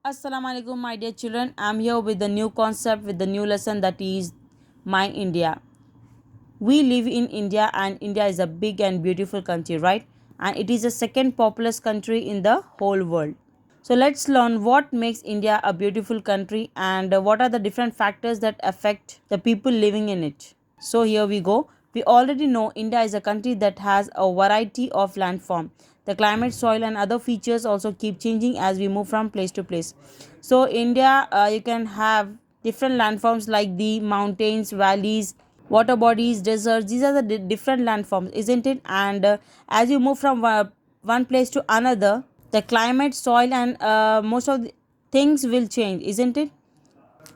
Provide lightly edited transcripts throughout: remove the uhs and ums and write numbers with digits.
Assalamu alaikum, my dear children. I'm here with the new concept, with the new lesson, that is My India. We live in India, and India is a big and beautiful country, right? And it is the second populous country in the whole world. So let's learn what makes India a beautiful country, and what are the different factors that affect the people living in it. So here we go. We already know India is a country that has a variety of landform. The climate, soil and other features also keep changing as we move from place to place. So India, you can have different landforms like the mountains, valleys, water bodies, deserts. These are the different landforms, isn't it? And as you move from one place to another, the climate, soil and most of the things will change, isn't it?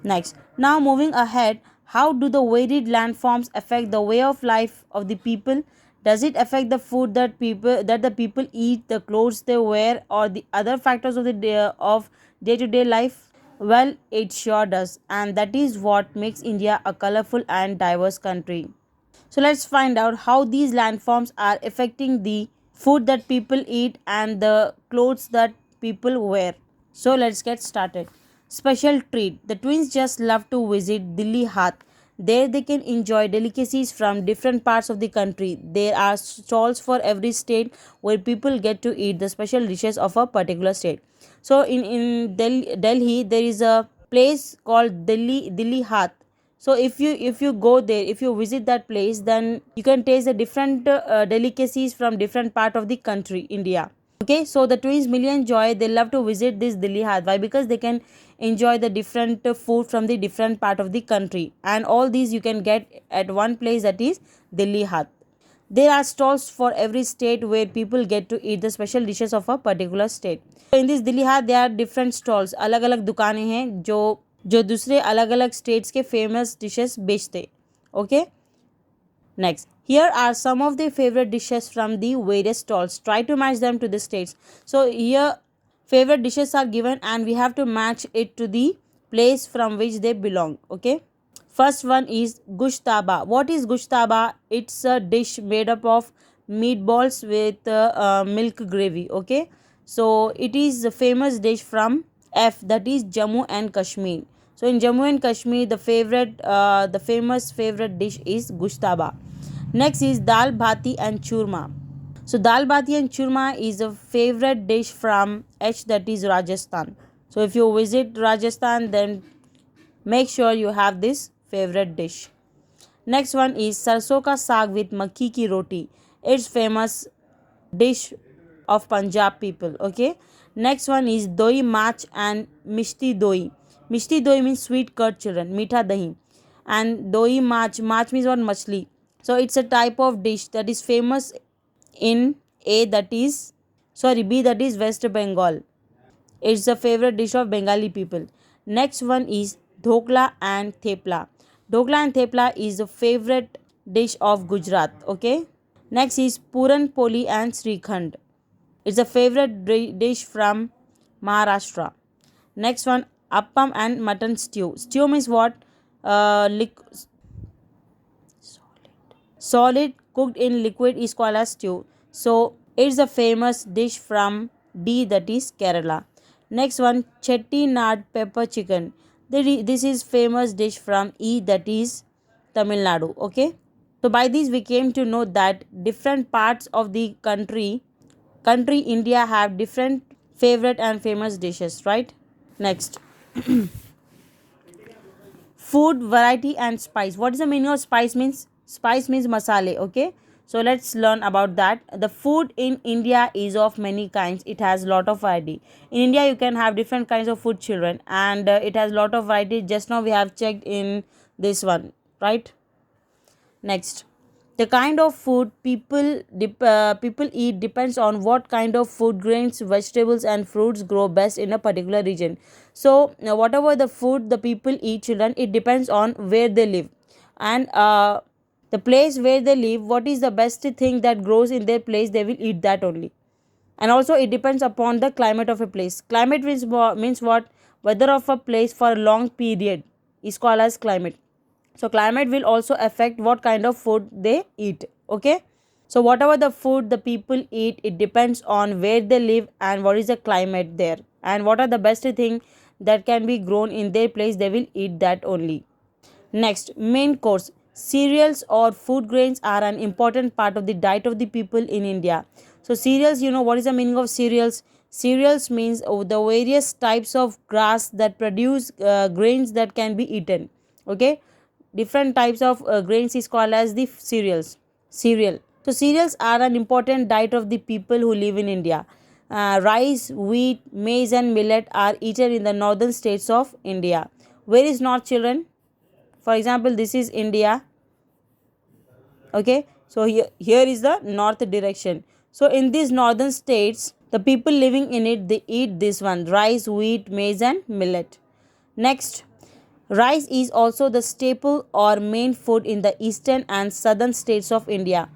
Next, now moving ahead, how do the varied landforms affect the way of life of the people? Does it affect the food that the people eat, the clothes they wear, or the other factors of the day-to-day life? Well, it sure does, and that is what makes India a colorful and diverse country. So let's find out how these landforms are affecting the food that people eat and the clothes that people wear. So let's get started. Special treat. The twins just love to visit Delhi Haat. There they can enjoy delicacies from different parts of the country. There are stalls for every state where people get to eat the special dishes of a particular state. So in Delhi there is a place called Delhi Haat. So if you go there, if you visit that place, then you can taste the different delicacies from different part of the country, India. Okay, so the twins million joy, they love to visit this Delhi Haat. Why? Because they can enjoy the different food from the different part of the country, and all these you can get at one place, that is Delhi Haat. There are stalls for every state where people get to eat the special dishes of a particular state. So in this Delhi Haat there are different stalls, अलग अलग दुकानें हैं जो जो दूसरे अलग अलग states के फेमस डिशेस बेचते. Okay. Next, here are some of the favorite dishes from the various stalls. Try to match them to the states. So here favorite dishes are given and we have to match it to the place from which they belong. Okay. First one is gushtaba. What is gushtaba? It's a dish made up of meatballs with milk gravy. Okay. So it is a famous dish from F, that is Jammu and Kashmir. So in Jammu and Kashmir, the famous favorite dish is gushtaba. Next is dal bhati and churma. So dal bhati and churma is a favorite dish from H, that is Rajasthan. So if you visit Rajasthan, then make sure you have this favorite dish. Next one is sarson ka saag with makki ki roti. It's famous dish of Punjab people. Okay. Next one is doi mach and mishti doi. Mishti doi means sweet curd, children, meetha dahi. And doi mach means what? Machli. So it's a type of dish that is famous in B, that is West Bengal. It's a favorite dish of Bengali people. Next one is dhokla and thepla. Dhokla and thepla is a favorite dish of Gujarat. Okay. Next is puran poli and srikhand. It's a favorite dish from Maharashtra. Next one, appam and mutton stew. Stew means what? Solid cooked in liquid is called as stew. So it's a famous dish from D, that is Kerala. Next one, chettinad pepper chicken. This is famous dish from E, that is Tamil Nadu. Okay. So by this we came to know that different parts of the country India have different favorite and famous dishes, right? Next, food variety and spice. What is the meaning of spice? Means spice means masale. Okay, so let's learn about that. The food in India is of many kinds. It has lot of variety. In India you can have different kinds of food, children, and it has lot of variety. Just now we have checked in this one, right? Next, the kind of food people eat depends on what kind of food grains, vegetables and fruits grow best in a particular region. So whatever the food the people eat, children, it depends on where they live, and the place where they live, what is the best thing that grows in their place, they will eat that only. And also it depends upon the climate of a place. Climate means what? Weather of a place for a long period is called as climate. So climate will also affect what kind of food they eat. Okay. So whatever the food the people eat, it depends on where they live and what is the climate there. And what are the best thing that can be grown in their place, they will eat that only. Next, main course. Cereals or food grains are an important part of the diet of the people in India. So, cereals, you know what is the meaning of cereals? Cereals means the various types of grass that produce grains that can be eaten. Okay, different types of grains is called as the cereals. Cereal. So, cereals are an important diet of the people who live in India. Rice, wheat, maize, and millet are eaten in the northern states of India. Where is north, children? For example, this is India. Okay, so here is the north direction. So in these northern states, the people living in it, they eat this one: rice, wheat, maize, and millet. Next, rice is also the staple or main food in the eastern and southern states of India.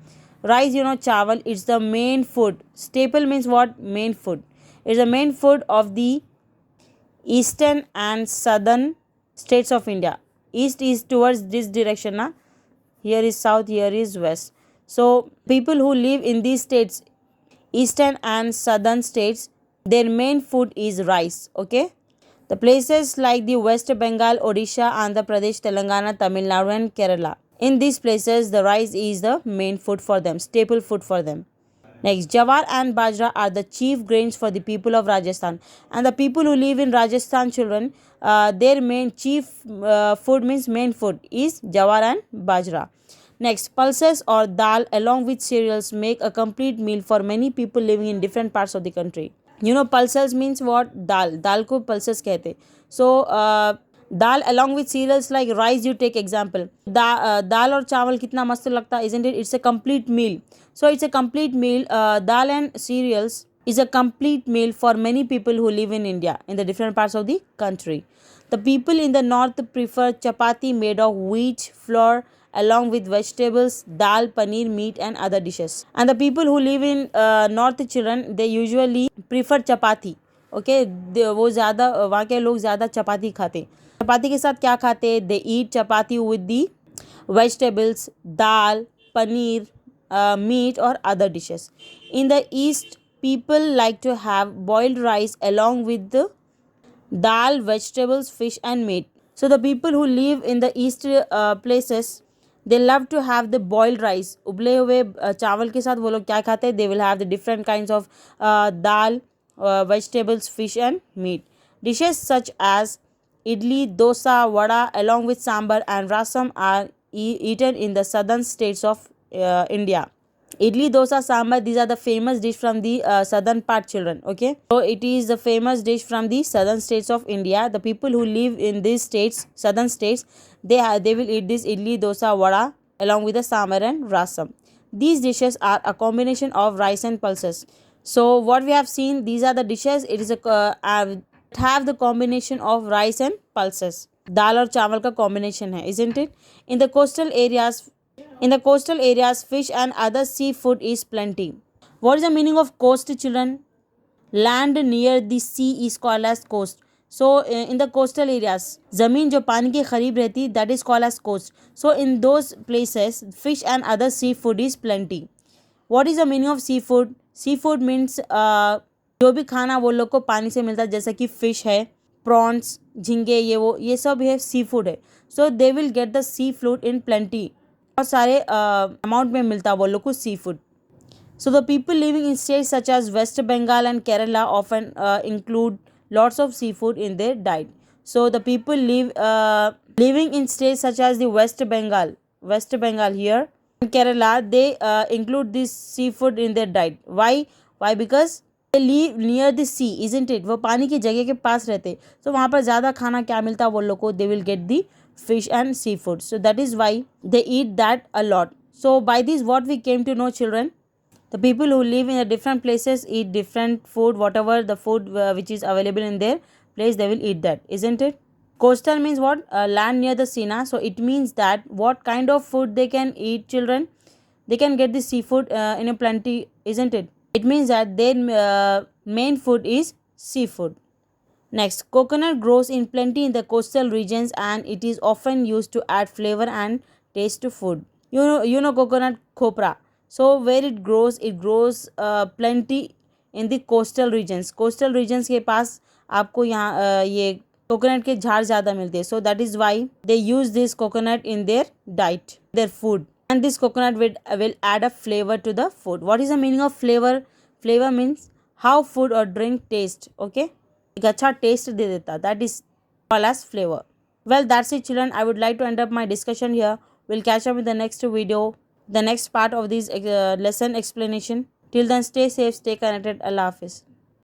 Rice, you know, chawal, it's the main food. Staple means what? Main food. It's the main food of the eastern and southern states of India. East is towards this direction, na? Here is south, here is west. So people who live in these states, eastern and southern states, their main food is rice. Okay, the places like the West Bengal, Odisha, Andhra Pradesh, Telangana, Tamil Nadu, and Kerala, in these places the rice is the main food for them, staple food for them. Next, jawar and bajra are the chief grains for the people of Rajasthan. And the people who live in Rajasthan, children, their main chief food means main food is jawar and bajra. Next, pulses or dal along with cereals make a complete meal for many people living in different parts of the country. You know, pulses means what? Dal. Dal को pulses कहते. So, dal along with cereals like rice, you take example. दाल और चावल कितना मस्त लगता है, isn't it? It's a complete meal. So it's a complete meal. Dal and cereals is a complete meal for many people who live in India in the different parts of the country. The people in the north prefer chapati made of wheat flour along with vegetables, dal, paneer, meat, and other dishes. And the people who live in north, children, they usually prefer chapati. Okay, वो ज़्यादा वहाँ के लोग ज़्यादा चपाती खाते. चपाती के साथ क्या खाते? They eat chapati with the vegetables, dal, paneer, meat or other dishes. In the east, people like to have boiled rice along with the dal, vegetables, fish, and meat. So the people who live in the east places, they love to have the boiled rice. उबले हुए चावल के साथ वो लोग क्या खाते हैं? They will have the different kinds of dal, vegetables, fish, and meat. Dishes such as idli, dosa, vada, along with sambar and rasam are eaten in the southern states of India. Idli, dosa, sambar, these are the famous dish from the southern part, children. Okay, so it is the famous dish from the southern states of India. The people who live in these states, southern states, they will eat this idli, dosa, vada along with the sambar and rasam. These dishes are a combination of rice and pulses. So what we have seen, these are the dishes. It is have the combination of rice and pulses. दाल और चावल का combination है, isn't it? In the coastal areas, fish and other seafood is plenty. What is the meaning of coast, children? Land near the sea is called as coast. So in the coastal areas, ज़मीन जो पानी के करीब रहती, that is called as coast. So in those places, fish and other seafood is plenty. What is the meaning of seafood? Seafood means जो भी खाना वो लोग को पानी से मिलता है, जैसा कि फिश है, प्रॉन्स, झींगे, ये सब है सी फूड है. So they will get the seafood in plenty. बहुत सारे अमाउंट में मिलता है वो लोग को seafood. So the people living in states such as West Bengal and Kerala often include lots of seafood in their diet. So the people living in states such as the West Bengal here and Kerala, they include this seafood in their diet. Why? Because they live near the sea, isn't it? वो पानी की जगह के पास रहते, तो वहाँ पर ज़्यादा खाना क्या मिलता है वो लोग को? They will get the fish and seafood. So that is why they eat that a lot. So by this, what we came to know, children, the people who live in the different places eat different food. Whatever the food which is available in their place, they will eat that, isn't it? Coastal means what? Land near the sea. So it means that what kind of food they can eat, children? They can get the seafood in a plenty, isn't it? It means that their main food is seafood. Next, coconut grows in plenty in the coastal regions and it is often used to add flavor and taste to food. You know coconut khopra. So where it grows plenty in the coastal regions. Coastal regions के पास आपको यहाँ ये coconut के झाड़ ज़्यादा मिलते हैं. So that is why they use this coconut in their diet, their food. And this coconut will add a flavor to the food. What is the meaning of flavor? Flavor means how food or drink taste. Okay, एक अच्छा taste दे देता, that is called as flavor. Well, that's it children. I would like to end up my discussion here. We'll catch up with the next video, the next part of this lesson explanation. Till then, stay safe, stay connected. Allah Hafiz.